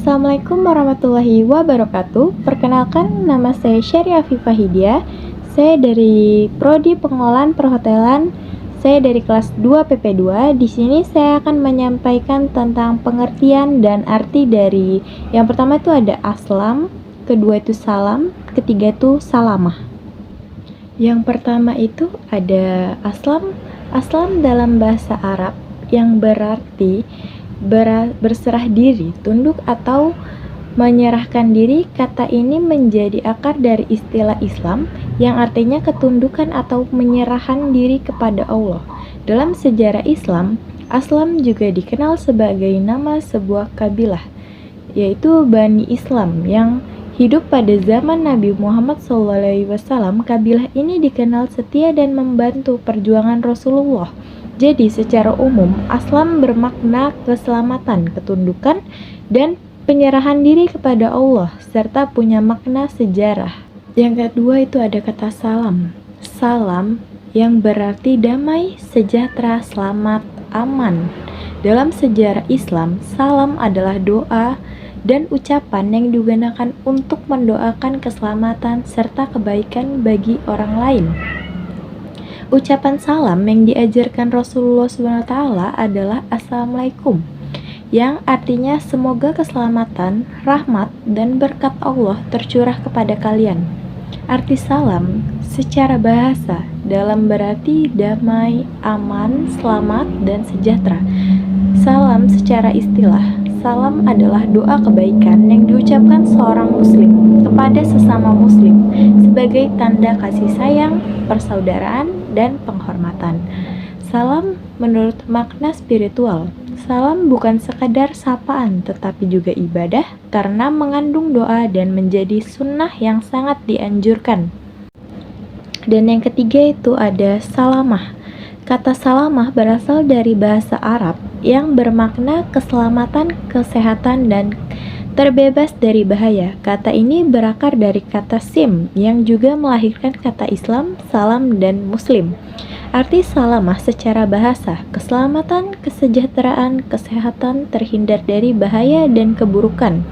Assalamualaikum warahmatullahi wabarakatuh. Perkenalkan, nama saya Syari Afifah Hidia. Saya dari Prodi Pengolahan Perhotelan. Saya dari kelas 2 PP2. Di sini saya akan menyampaikan tentang pengertian dan arti dari yang pertama itu ada aslam, kedua itu salam, ketiga itu salamah. Yang pertama itu ada aslam. Aslam dalam bahasa Arab yang berarti berserah diri, tunduk atau menyerahkan diri. Kata ini menjadi akar dari istilah Islam yang artinya ketundukan atau menyerahkan diri kepada Allah. Dalam sejarah Islam, aslam juga dikenal sebagai nama sebuah kabilah, yaitu Bani Islam yang hidup pada zaman Nabi Muhammad SAW. Kabilah ini dikenal setia dan membantu perjuangan Rasulullah. Jadi secara umum, aslam bermakna keselamatan, ketundukan, dan penyerahan diri kepada Allah, serta punya makna sejarah. Yang kedua itu ada kata salam. Salam yang berarti damai, sejahtera, selamat, aman. Dalam sejarah Islam, salam adalah doa dan ucapan yang digunakan untuk mendoakan keselamatan serta kebaikan bagi orang lain. Ucapan salam yang diajarkan Rasulullah SWT adalah Assalamualaikum, yang artinya semoga keselamatan, rahmat, dan berkat Allah tercurah kepada kalian. Arti salam secara bahasa dalam berarti damai, aman, selamat, dan sejahtera. Salam secara istilah, salam adalah doa kebaikan yang diucapkan seorang muslim kepada sesama muslim sebagai tanda kasih sayang, persaudaraan, dan penghormatan. Salam menurut makna spiritual. Salam bukan sekadar sapaan tetapi juga ibadah karena mengandung doa dan menjadi sunnah yang sangat dianjurkan. Dan yang ketiga itu ada salamah. Kata salamah berasal dari bahasa Arab yang bermakna keselamatan, kesehatan, dan terbebas dari bahaya. Kata ini berakar dari kata sim yang juga melahirkan kata Islam, salam, dan muslim. Arti salamah secara bahasa, keselamatan, kesejahteraan, kesehatan, terhindar dari bahaya dan keburukan.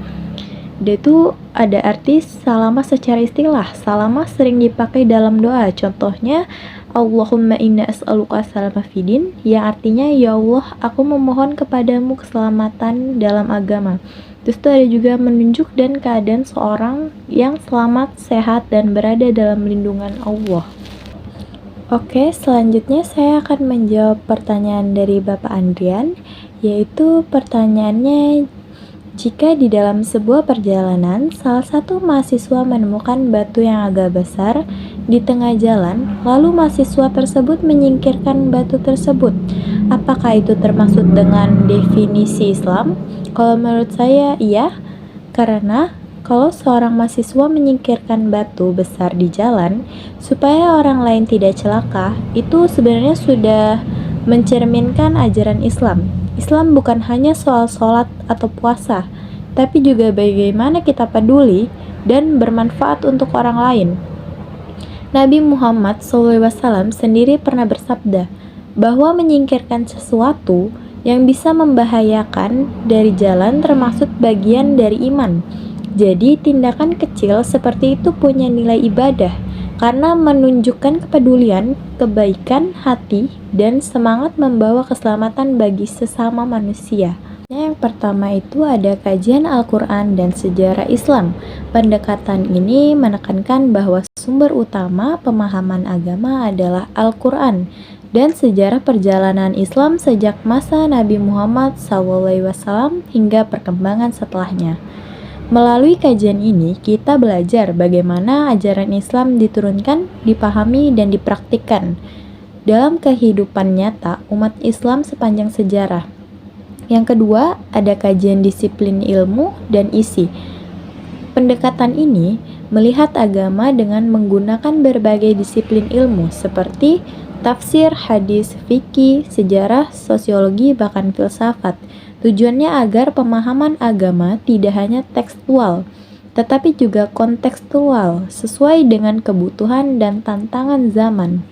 Dan itu ada arti salamah secara istilah. Salamah sering dipakai dalam doa. Contohnya Allahumma inna as'aluka salamah fidin, yang artinya ya Allah, aku memohon kepadamu keselamatan dalam agama. Terus itu ada juga menunjuk dan keadaan seorang yang selamat, sehat, dan berada dalam lindungan Allah. Oke, selanjutnya saya akan menjawab pertanyaan dari Bapak Andrian, yaitu pertanyaannya, jika di dalam sebuah perjalanan, salah satu mahasiswa menemukan batu yang agak besar di tengah jalan, lalu mahasiswa tersebut menyingkirkan batu tersebut. Apakah itu termasuk dengan definisi Islam? Kalau menurut saya iya, karena kalau seorang mahasiswa menyingkirkan batu besar di jalan supaya orang lain tidak celaka, itu sebenarnya sudah mencerminkan ajaran Islam. Islam bukan hanya soal sholat atau puasa, tapi juga bagaimana kita peduli dan bermanfaat untuk orang lain. Nabi Muhammad SAW sendiri pernah bersabda bahwa menyingkirkan sesuatu yang bisa membahayakan dari jalan termasuk bagian dari iman. Jadi tindakan kecil seperti itu punya nilai ibadah karena menunjukkan kepedulian, kebaikan hati, dan semangat membawa keselamatan bagi sesama manusia. Yang pertama itu ada kajian Al-Quran dan sejarah Islam. Pendekatan ini menekankan bahwa sumber utama pemahaman agama adalah Al-Quran dan sejarah perjalanan Islam sejak masa Nabi Muhammad SAW hingga perkembangan setelahnya. Melalui kajian ini, kita belajar bagaimana ajaran Islam diturunkan, dipahami, dan dipraktikkan dalam kehidupan nyata umat Islam sepanjang sejarah. Yang kedua, ada kajian disiplin ilmu dan isi. Pendekatan ini melihat agama dengan menggunakan berbagai disiplin ilmu seperti tafsir, hadis, fikih, sejarah, sosiologi, bahkan filsafat. Tujuannya agar pemahaman agama tidak hanya tekstual, tetapi juga kontekstual, sesuai dengan kebutuhan dan tantangan zaman.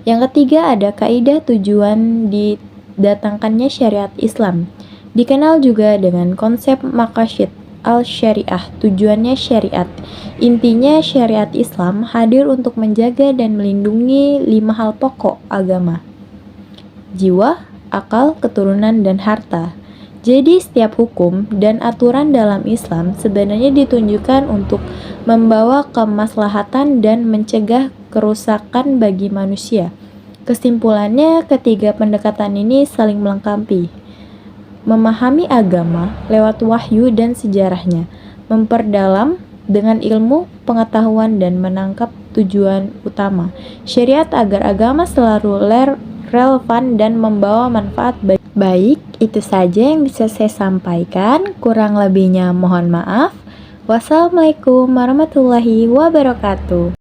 Yang ketiga ada kaidah tujuan didatangkannya syariat Islam. Dikenal juga dengan konsep maqasid al-syariah, tujuannya syariat. Intinya syariat Islam hadir untuk menjaga dan melindungi 5 hal pokok agama: jiwa, akal, keturunan, dan harta. Jadi setiap hukum dan aturan dalam Islam sebenarnya ditunjukkan untuk membawa kemaslahatan dan mencegah kerusakan bagi manusia. Kesimpulannya, ketiga pendekatan ini saling melengkapi. Memahami agama lewat wahyu dan sejarahnya, memperdalam dengan ilmu, pengetahuan, dan menangkap tujuan utama syariat agar agama selalu relevan dan membawa manfaat. Baik, itu saja yang bisa saya sampaikan. Kurang lebihnya mohon maaf. Wassalamualaikum warahmatullahi wabarakatuh.